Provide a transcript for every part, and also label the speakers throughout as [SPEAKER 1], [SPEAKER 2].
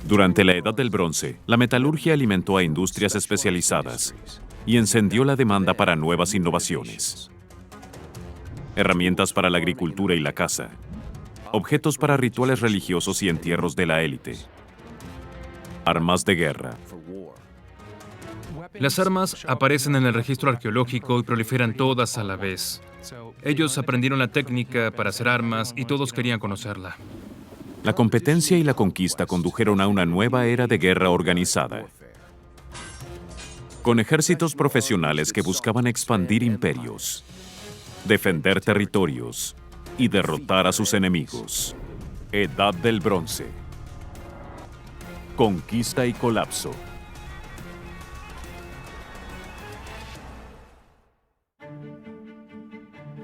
[SPEAKER 1] Durante la Edad del Bronce, la metalurgia alimentó a industrias especializadas y encendió la demanda para nuevas innovaciones. Herramientas para la agricultura y la caza, objetos para rituales religiosos y entierros de la élite, armas de guerra.
[SPEAKER 2] Las armas aparecen en el registro arqueológico y proliferan todas a la vez. Ellos aprendieron la técnica para hacer armas y todos querían conocerla.
[SPEAKER 1] La competencia y la conquista condujeron a una nueva era de guerra organizada, con ejércitos profesionales que buscaban expandir imperios, defender territorios y derrotar a sus enemigos. Edad del Bronce. Conquista y colapso.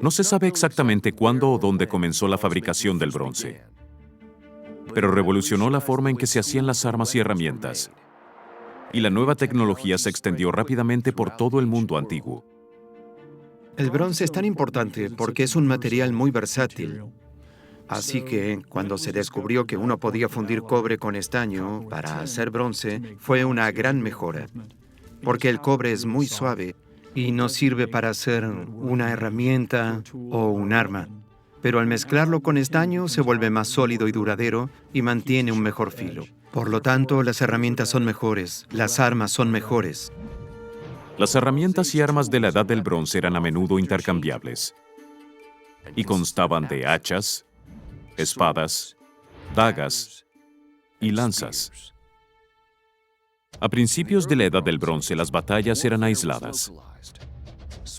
[SPEAKER 1] No se sabe exactamente cuándo o dónde comenzó la fabricación del bronce, pero revolucionó la forma en que se hacían las armas y herramientas, y la nueva tecnología se extendió rápidamente por todo el mundo antiguo.
[SPEAKER 3] El bronce es tan importante porque es un material muy versátil. Así que, cuando se descubrió que uno podía fundir cobre con estaño para hacer bronce, fue una gran mejora, porque el cobre es muy suave y no sirve para hacer una herramienta o un arma. Pero al mezclarlo con estaño se vuelve más sólido y duradero y mantiene un mejor filo. Por lo tanto, las herramientas son mejores, las armas son mejores.
[SPEAKER 1] Las herramientas y armas de la Edad del Bronce eran a menudo intercambiables y constaban de hachas, espadas, dagas y lanzas. A principios de la Edad del Bronce, las batallas eran aisladas.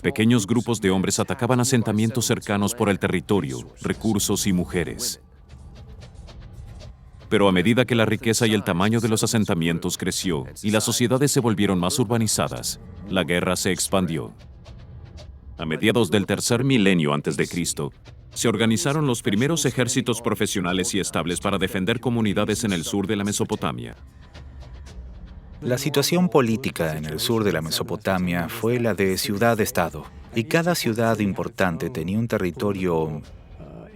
[SPEAKER 1] Pequeños grupos de hombres atacaban asentamientos cercanos por el territorio, recursos y mujeres. Pero a medida que la riqueza y el tamaño de los asentamientos creció y las sociedades se volvieron más urbanizadas, la guerra se expandió. A mediados del tercer milenio antes de Cristo, se organizaron los primeros ejércitos profesionales y estables para defender comunidades en el sur de la Mesopotamia.
[SPEAKER 4] La situación política en el sur de la Mesopotamia fue la de ciudad-estado, y cada ciudad importante tenía un territorio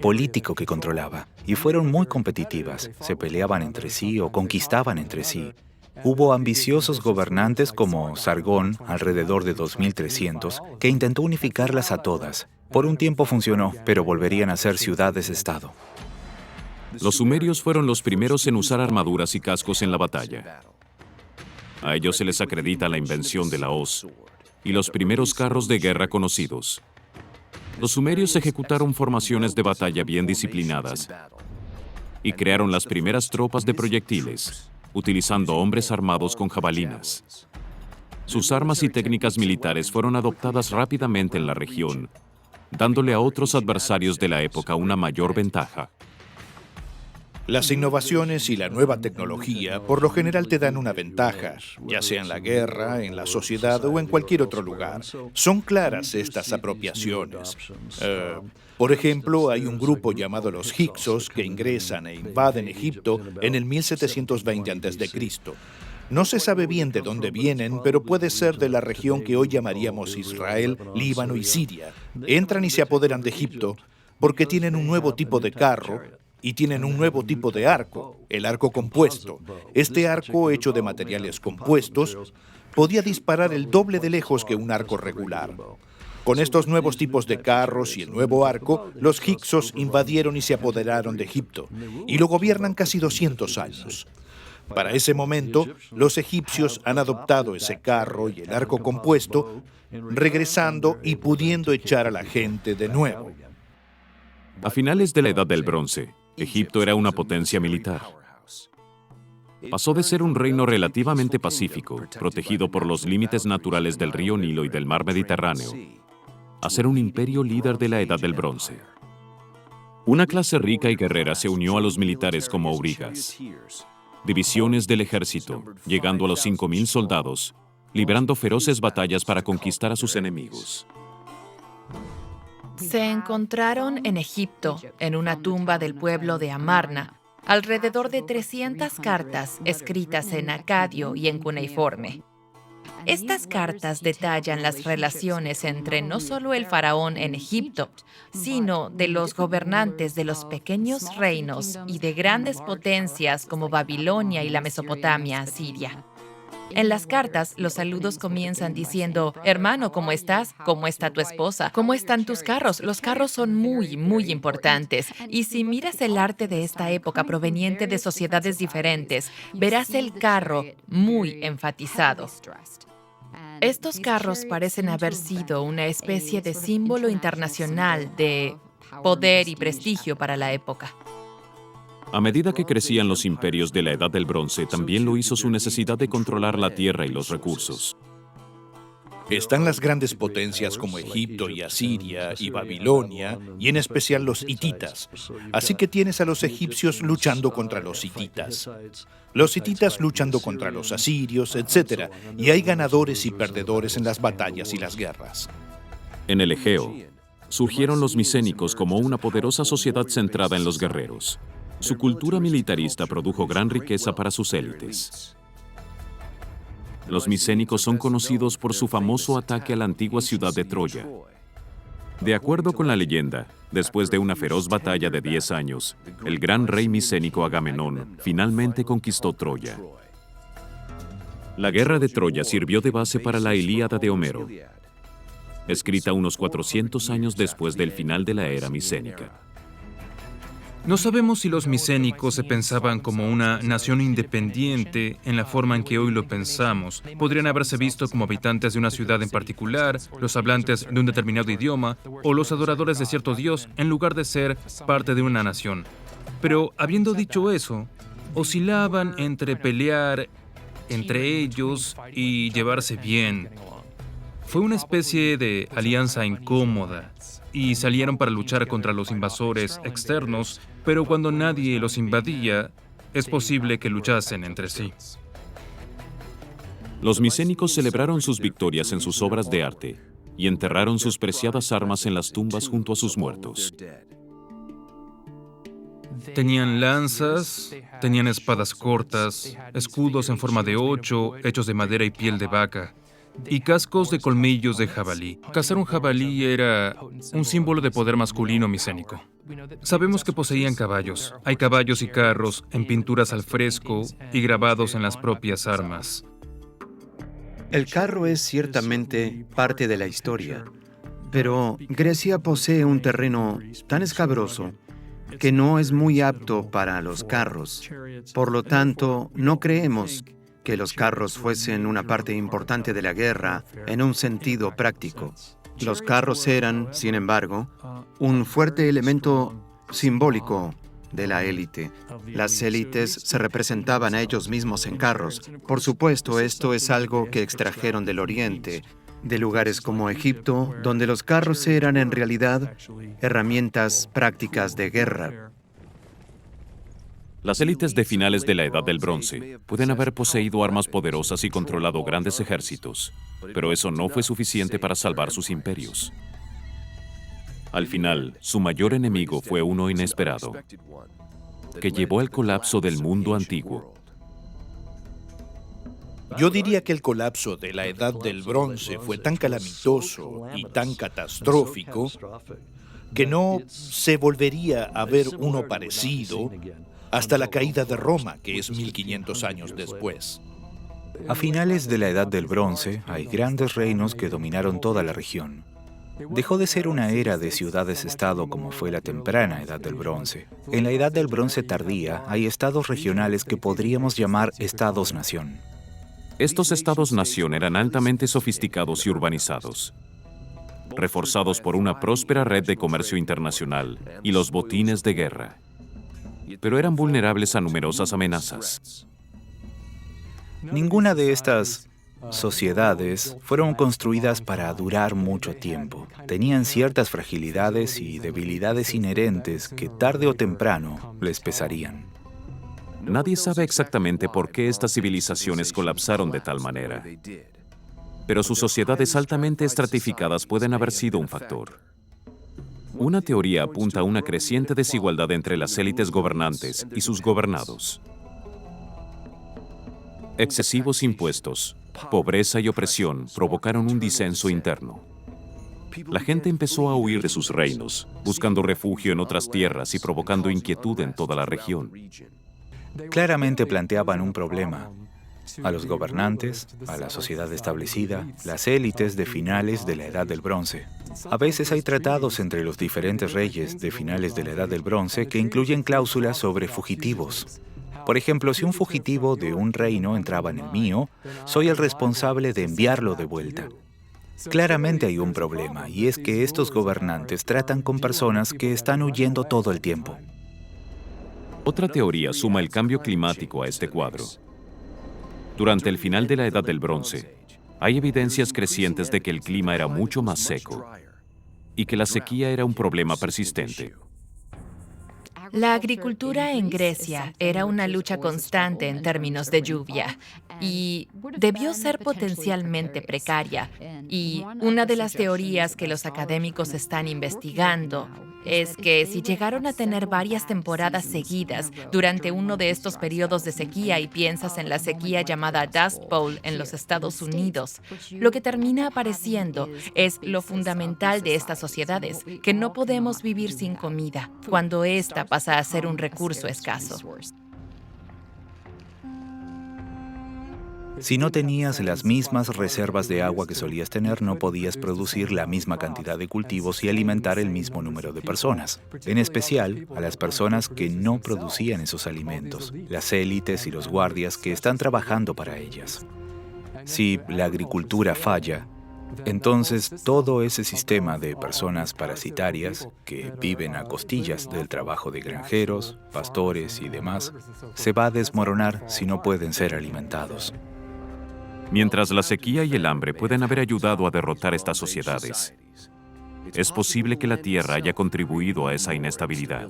[SPEAKER 4] político que controlaba, y fueron muy competitivas, se peleaban entre sí o conquistaban entre sí. Hubo ambiciosos gobernantes como Sargón, alrededor de 2300, que intentó unificarlas a todas. Por un tiempo funcionó, pero volverían a ser ciudades-estado.
[SPEAKER 1] Los sumerios fueron los primeros en usar armaduras y cascos en la batalla. A ellos se les acredita la invención de la hoz y los primeros carros de guerra conocidos. Los sumerios ejecutaron formaciones de batalla bien disciplinadas y crearon las primeras tropas de proyectiles, utilizando hombres armados con jabalinas. Sus armas y técnicas militares fueron adoptadas rápidamente en la región, dándole a otros adversarios de la época una mayor ventaja.
[SPEAKER 5] Las innovaciones y la nueva tecnología por lo general te dan una ventaja, ya sea en la guerra, en la sociedad o en cualquier otro lugar. Son claras estas apropiaciones. Por ejemplo, hay un grupo llamado los Hyksos que ingresan e invaden Egipto en el 1720 a.C. No se sabe bien de dónde vienen, pero puede ser de la región que hoy llamaríamos Israel, Líbano y Siria. Entran y se apoderan de Egipto porque tienen un nuevo tipo de carro y tienen un nuevo tipo de arco, el arco compuesto. Este arco, hecho de materiales compuestos, podía disparar el doble de lejos que un arco regular. Con estos nuevos tipos de carros y el nuevo arco, los Hyksos invadieron y se apoderaron de Egipto, y lo gobiernan casi 200 años. Para ese momento, los egipcios han adoptado ese carro y el arco compuesto, regresando y pudiendo echar a la gente de nuevo.
[SPEAKER 1] A finales de la Edad del Bronce, Egipto era una potencia militar. Pasó de ser un reino relativamente pacífico, protegido por los límites naturales del río Nilo y del mar Mediterráneo, a ser un imperio líder de la Edad del Bronce. Una clase rica y guerrera se unió a los militares como aurigas, divisiones del ejército, llegando a los 5.000 soldados, librando feroces batallas para conquistar a sus enemigos.
[SPEAKER 6] Se encontraron en Egipto, en una tumba del pueblo de Amarna, alrededor de 300 cartas escritas en acadio y en cuneiforme. Estas cartas detallan las relaciones entre no solo el faraón en Egipto, sino de los gobernantes de los pequeños reinos y de grandes potencias como Babilonia y la Mesopotamia asiria. En las cartas, los saludos comienzan diciendo: hermano, ¿cómo estás? ¿Cómo está tu esposa? ¿Cómo están tus carros? Los carros son muy, muy importantes. Y si miras el arte de esta época proveniente de sociedades diferentes, verás el carro muy enfatizado. Estos carros parecen haber sido una especie de símbolo internacional de poder y prestigio para la época.
[SPEAKER 1] A medida que crecían los imperios de la Edad del Bronce, también lo hizo su necesidad de controlar la tierra y los recursos.
[SPEAKER 5] Están las grandes potencias como Egipto y Asiria y Babilonia, y en especial los hititas. Así que tienes a los egipcios luchando contra los hititas. Los hititas luchando contra los asirios, etc. Y hay ganadores y perdedores en las batallas y las guerras.
[SPEAKER 1] En el Egeo, surgieron los micénicos como una poderosa sociedad centrada en los guerreros. Su cultura militarista produjo gran riqueza para sus élites. Los micénicos son conocidos por su famoso ataque a la antigua ciudad de Troya. De acuerdo con la leyenda, después de una feroz batalla de 10 años, el gran rey micénico Agamenón finalmente conquistó Troya. La guerra de Troya sirvió de base para la Ilíada de Homero, escrita unos 400 años después del final de la era micénica.
[SPEAKER 2] No sabemos si los micénicos se pensaban como una nación independiente en la forma en que hoy lo pensamos. Podrían haberse visto como habitantes de una ciudad en particular, los hablantes de un determinado idioma o los adoradores de cierto dios en lugar de ser parte de una nación. Pero habiendo dicho eso, oscilaban entre pelear entre ellos y llevarse bien. Fue una especie de alianza incómoda y salieron para luchar contra los invasores externos, pero cuando nadie los invadía, es posible que luchasen entre sí.
[SPEAKER 1] Los micénicos celebraron sus victorias en sus obras de arte y enterraron sus preciadas armas en las tumbas junto a sus muertos.
[SPEAKER 2] Tenían lanzas, tenían espadas cortas, escudos en forma de 8, hechos de madera y piel de vaca, y cascos de colmillos de jabalí. Cazar un jabalí era un símbolo de poder masculino micénico. Sabemos que poseían caballos. Hay caballos y carros en pinturas al fresco y grabados en las propias armas.
[SPEAKER 3] El carro es ciertamente parte de la historia, pero Grecia posee un terreno tan escabroso que no es muy apto para los carros. Por lo tanto, no creemos que los carros fuesen una parte importante de la guerra en un sentido práctico. Los carros eran, sin embargo, un fuerte elemento simbólico de la élite. Las élites se representaban a ellos mismos en carros. Por supuesto, esto es algo que extrajeron del Oriente, de lugares como Egipto, donde los carros eran en realidad herramientas prácticas de guerra.
[SPEAKER 1] Las élites de finales de la Edad del Bronce pueden haber poseído armas poderosas y controlado grandes ejércitos, pero eso no fue suficiente para salvar sus imperios. Al final, su mayor enemigo fue uno inesperado, que llevó al colapso del mundo antiguo.
[SPEAKER 5] Yo diría que el colapso de la Edad del Bronce fue tan calamitoso y tan catastrófico que no se volvería a ver uno parecido hasta la caída de Roma, que es 1500 años después.
[SPEAKER 4] A finales de la Edad del Bronce, hay grandes reinos que dominaron toda la región. Dejó de ser una era de ciudades-estado como fue la temprana Edad del Bronce. En la Edad del Bronce tardía, hay estados regionales que podríamos llamar estados-nación.
[SPEAKER 1] Estos estados-nación eran altamente sofisticados y urbanizados, reforzados por una próspera red de comercio internacional y los botines de guerra, pero eran vulnerables a numerosas amenazas.
[SPEAKER 4] Ninguna de estas sociedades fueron construidas para durar mucho tiempo. Tenían ciertas fragilidades y debilidades inherentes que tarde o temprano les pesarían.
[SPEAKER 1] Nadie sabe exactamente por qué estas civilizaciones colapsaron de tal manera, pero sus sociedades altamente estratificadas pueden haber sido un factor. Una teoría apunta a una creciente desigualdad entre las élites gobernantes y sus gobernados. Excesivos impuestos, pobreza y opresión provocaron un disenso interno. La gente empezó a huir de sus reinos, buscando refugio en otras tierras y provocando inquietud en toda la región.
[SPEAKER 4] Claramente planteaban un problema a los gobernantes, a la sociedad establecida, las élites de finales de la Edad del Bronce. A veces hay tratados entre los diferentes reyes de finales de la Edad del Bronce que incluyen cláusulas sobre fugitivos. Por ejemplo, si un fugitivo de un reino entraba en el mío, soy el responsable de enviarlo de vuelta. Claramente hay un problema, y es que estos gobernantes tratan con personas que están huyendo todo el tiempo.
[SPEAKER 1] Otra teoría suma el cambio climático a este cuadro. Durante el final de la Edad del Bronce, hay evidencias crecientes de que el clima era mucho más seco y que la sequía era un problema persistente.
[SPEAKER 6] La agricultura en Grecia era una lucha constante en términos de lluvia y debió ser potencialmente precaria. Y una de las teorías que los académicos están investigando es que si llegaron a tener varias temporadas seguidas durante uno de estos periodos de sequía y piensas en la sequía llamada Dust Bowl en los Estados Unidos, lo que termina apareciendo es lo fundamental de estas sociedades, que no podemos vivir sin comida, cuando ésta pasa a ser un recurso escaso.
[SPEAKER 4] Si no tenías las mismas reservas de agua que solías tener, no podías producir la misma cantidad de cultivos y alimentar el mismo número de personas. En especial, a las personas que no producían esos alimentos, las élites y los guardias que están trabajando para ellas. Si la agricultura falla, entonces todo ese sistema de personas parasitarias que viven a costillas del trabajo de granjeros, pastores y demás, se va a desmoronar si no pueden ser alimentados.
[SPEAKER 1] Mientras la sequía y el hambre pueden haber ayudado a derrotar estas sociedades, es posible que la Tierra haya contribuido a esa inestabilidad.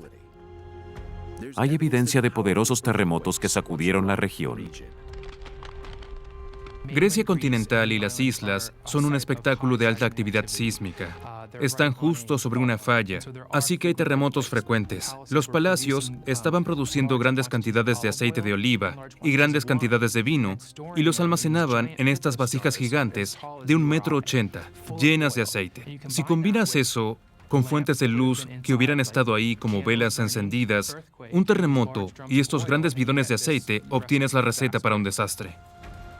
[SPEAKER 1] Hay evidencia de poderosos terremotos que sacudieron la región.
[SPEAKER 2] Grecia continental y las islas son un espectáculo de alta actividad sísmica. Están justo sobre una falla, así que hay terremotos frecuentes. Los palacios estaban produciendo grandes cantidades de aceite de oliva y grandes cantidades de vino, y los almacenaban en estas vasijas gigantes de 1,80 m, llenas de aceite. Si combinas eso con fuentes de luz que hubieran estado ahí como velas encendidas, un terremoto y estos grandes bidones de aceite, obtienes la receta para un desastre.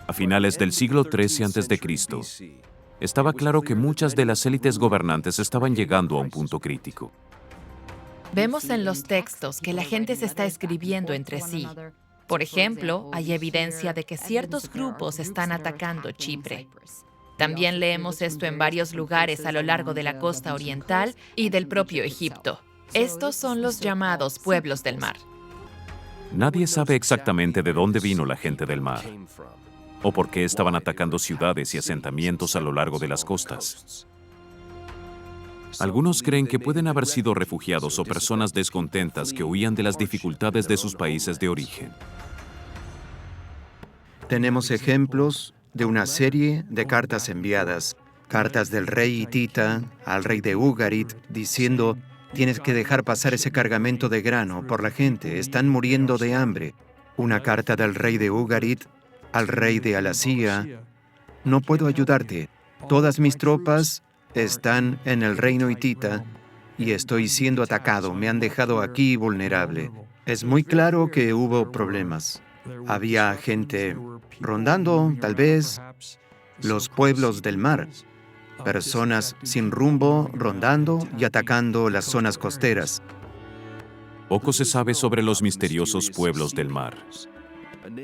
[SPEAKER 1] A finales del siglo XIII a.C., estaba claro que muchas de las élites gobernantes estaban llegando a un punto crítico.
[SPEAKER 6] Vemos en los textos que la gente se está escribiendo entre sí. Por ejemplo, hay evidencia de que ciertos grupos están atacando Chipre. También leemos esto en varios lugares a lo largo de la costa oriental y del propio Egipto. Estos son los llamados pueblos del mar.
[SPEAKER 1] Nadie sabe exactamente de dónde vino la gente del mar o por qué estaban atacando ciudades y asentamientos a lo largo de las costas. Algunos creen que pueden haber sido refugiados o personas descontentas que huían de las dificultades de sus países de origen.
[SPEAKER 3] Tenemos ejemplos de una serie de cartas enviadas, cartas del rey hitita al rey de Ugarit, diciendo: tienes que dejar pasar ese cargamento de grano por la gente, están muriendo de hambre. Una carta del rey de Ugarit al rey de Alasía: no puedo ayudarte, todas mis tropas están en el reino hitita y estoy siendo atacado, me han dejado aquí vulnerable. Es muy claro que hubo problemas. Había gente rondando, tal vez, los pueblos del mar, personas sin rumbo rondando y atacando las zonas costeras.
[SPEAKER 1] Poco se sabe sobre los misteriosos pueblos del mar,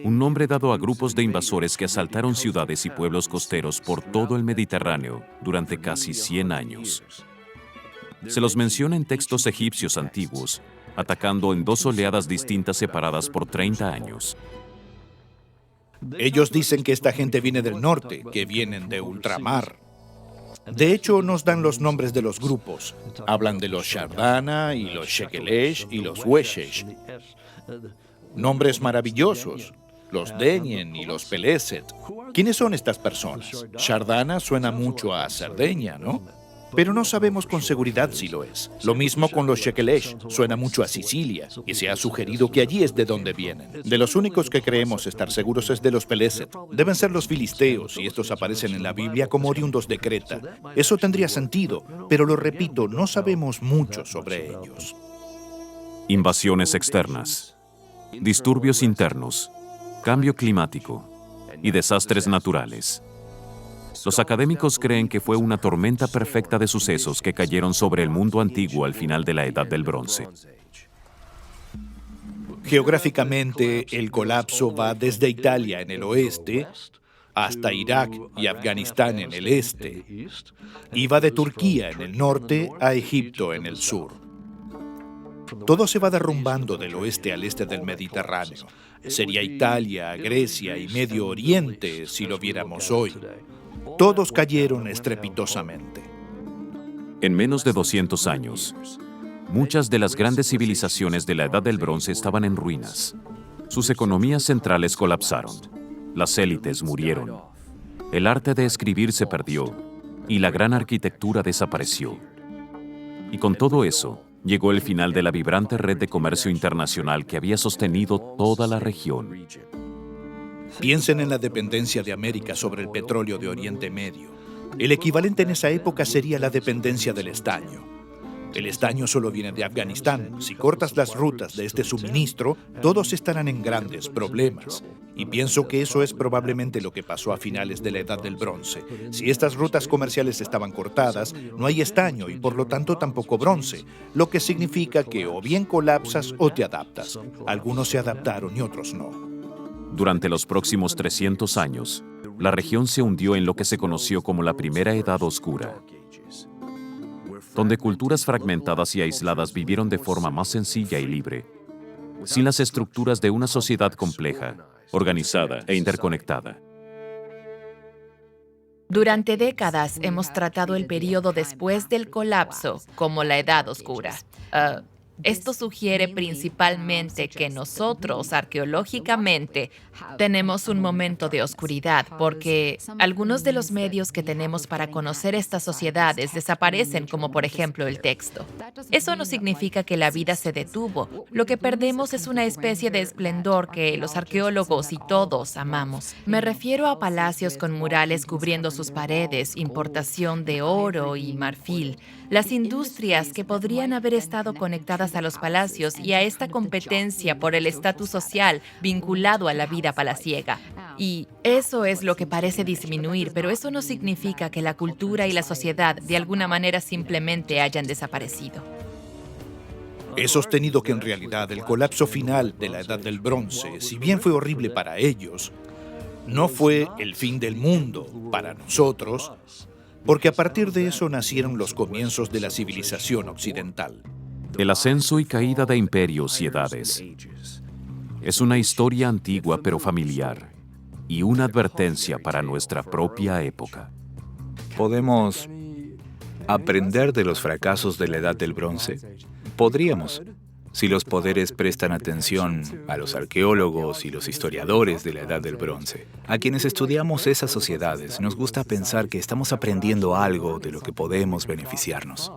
[SPEAKER 1] un nombre dado a grupos de invasores que asaltaron ciudades y pueblos costeros por todo el Mediterráneo durante casi 100 años. Se los menciona en textos egipcios antiguos, atacando en 2 oleadas distintas separadas por 30 años.
[SPEAKER 5] Ellos dicen que esta gente viene del norte, que vienen de ultramar. De hecho, nos dan los nombres de los grupos. Hablan de los Shardana y los Shekelesh y los Weshesh. Nombres maravillosos. Los Denyen y los Peleset. ¿Quiénes son estas personas? Shardana suena mucho a Cerdeña, ¿no? pero no sabemos con seguridad si lo es. Lo mismo con los Shekelesh, suena mucho a Sicilia, y se ha sugerido que allí es de donde vienen. De los únicos que creemos estar seguros es de los Peleset. Deben ser los filisteos, y estos aparecen en la Biblia como oriundos de Creta. Eso tendría sentido, pero lo repito, no sabemos mucho sobre ellos.
[SPEAKER 1] Invasiones externas, disturbios internos, cambio climático y desastres naturales. Los académicos creen que fue una tormenta perfecta de sucesos que cayeron sobre el mundo antiguo al final de la Edad del Bronce.
[SPEAKER 5] Geográficamente, el colapso va desde Italia en el oeste hasta Irak y Afganistán en el este, y va de Turquía en el norte a Egipto en el sur. Todo se va derrumbando del oeste al este del Mediterráneo. Sería Italia, Grecia y Medio Oriente si lo viéramos hoy. Todos cayeron estrepitosamente.
[SPEAKER 1] En menos de 200 años, muchas de las grandes civilizaciones de la Edad del Bronce estaban en ruinas. Sus economías centrales colapsaron, las élites murieron, el arte de escribir se perdió y la gran arquitectura desapareció. Y con todo eso, llegó el final de la vibrante red de comercio internacional que había sostenido toda la región.
[SPEAKER 5] Piensen en la dependencia de América sobre el petróleo de Oriente Medio. El equivalente en esa época sería la dependencia del estaño. El estaño solo viene de Afganistán. Si cortas las rutas de este suministro, todos estarán en grandes problemas. Y pienso que eso es probablemente lo que pasó a finales de la Edad del Bronce. Si estas rutas comerciales estaban cortadas, no hay estaño y por lo tanto tampoco bronce, lo que significa que o bien colapsas o te adaptas. Algunos se adaptaron y otros no.
[SPEAKER 1] Durante los próximos 300 años, la región se hundió en lo que se conoció como la Primera Edad Oscura, donde culturas fragmentadas y aisladas vivieron de forma más sencilla y libre, sin las estructuras de una sociedad compleja, organizada e interconectada.
[SPEAKER 6] Durante décadas hemos tratado el periodo después del colapso como la Edad Oscura. Esto sugiere principalmente que nosotros, arqueológicamente, tenemos un momento de oscuridad porque algunos de los medios que tenemos para conocer estas sociedades desaparecen, como por ejemplo el texto. Eso no significa que la vida se detuvo. Lo que perdemos es una especie de esplendor que los arqueólogos y todos amamos. Me refiero a palacios con murales cubriendo sus paredes, importación de oro y marfil, las industrias que podrían haber estado conectadas a los palacios y a esta competencia por el estatus social vinculado a la vida palaciega. Y eso es lo que parece disminuir, pero eso no significa que la cultura y la sociedad de alguna manera simplemente hayan desaparecido.
[SPEAKER 5] He sostenido que en realidad el colapso final de la Edad del Bronce, si bien fue horrible para ellos, no fue el fin del mundo para nosotros, porque a partir de eso nacieron los comienzos de la civilización occidental.
[SPEAKER 1] El ascenso y caída de imperios y edades es una historia antigua pero familiar y una advertencia para nuestra propia época.
[SPEAKER 4] ¿Podemos aprender de los fracasos de la Edad del Bronce? Podríamos, si los poderes prestan atención a los arqueólogos y los historiadores de la Edad del Bronce. A quienes estudiamos esas sociedades, nos gusta pensar que estamos aprendiendo algo de lo que podemos beneficiarnos.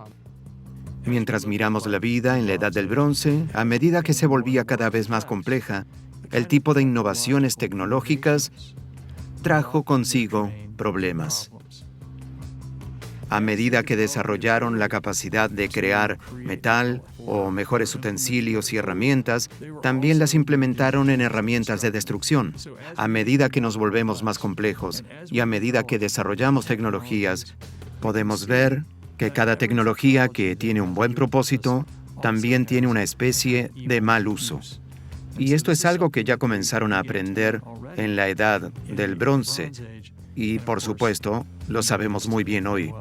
[SPEAKER 3] Mientras miramos la vida en la Edad del Bronce, a medida que se volvía cada vez más compleja, el tipo de innovaciones tecnológicas trajo consigo problemas. A medida que desarrollaron la capacidad de crear metal o mejores utensilios y herramientas, también las implementaron en herramientas de destrucción. A medida que nos volvemos más complejos y a medida que desarrollamos tecnologías, podemos ver que cada tecnología que tiene un buen propósito también tiene una especie de mal uso. Y esto es algo que ya comenzaron a aprender en la Edad del Bronce. Y, por supuesto, lo sabemos muy bien hoy.